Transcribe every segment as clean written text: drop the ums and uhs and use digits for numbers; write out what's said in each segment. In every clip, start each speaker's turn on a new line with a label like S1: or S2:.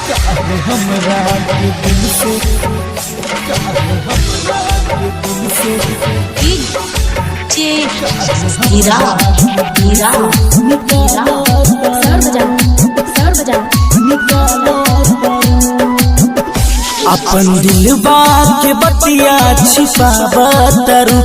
S1: हमरा के दिल से
S2: हीरा हीरा हीरा सर बजा
S1: अपन दिलबा के बतिया छिपावतरू,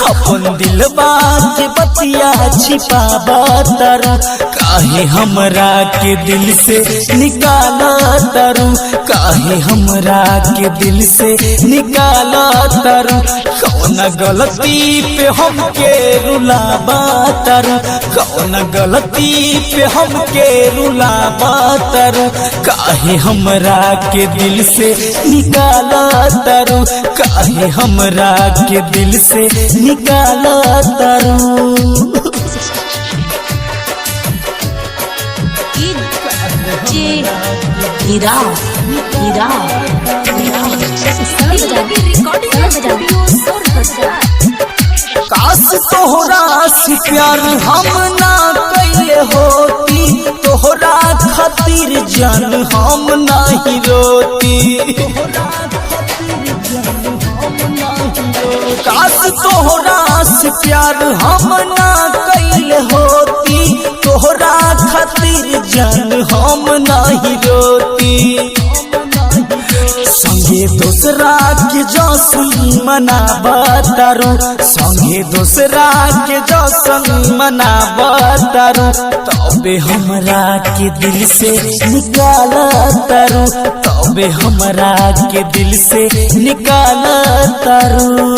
S1: अपन दिलबा के बतिया छिपावतरू, काहे हमरा के दिल से निकालतरू, काहे हमरा के दिल से निकालतरू, कौन गलती पे हमके रुलावतरू, कौन गलती पे हमके रुलावतरू, काहे हमरा के दिल से निकालतरू, काहे हमरा के दिल से निकालतरू।
S2: हीरा हीरा
S1: काश तोहरा से प्यार हम ना कैले होती, तोहरा खातिर जान हम नहीं रोती। काश तोहरा से प्यार हम ना कैले होती, तोहरा खातिर जान हम नहीं रोती। संगे दूसरा के जौसन मनावतरू, संगे दूसरा के जौसन मनावतरू, तबे हमरा के दिल से निकालतरू, तबे हमरा के दिल से निकालतरू।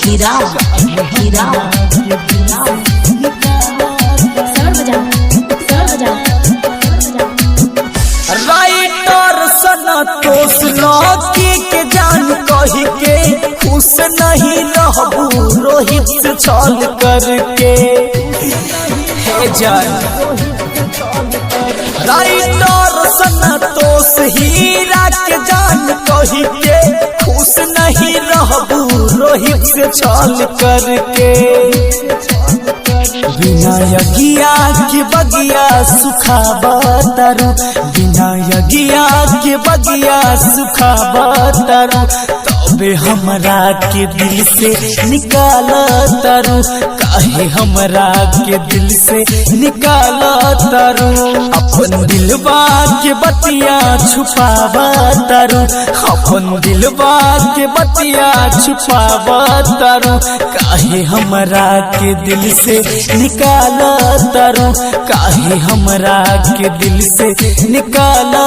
S2: हीरा हीरा
S1: राइटर संतोष लौकी के जान कही के खुश नहीं रहबू रोहित से छल करके। हे जान राइटर संतोष हीरा के जान कही के खुश नहीं रहबू रोहित से छल करके। बिना यगिया के बगिया सुखावतरू, बिना यगिया के बगिया सुखावतरू, तबे हमरा के दिल से निकालतरू, काहे हमरा के दिल से निकालतरू। अपन दिलबा के बतिया छुपावतरू, अपन दिलबा के बतिया छुपावतरू, काहे हमरा के दिल से निकालतरू, काहे हमरा के दिल से निकालतरू।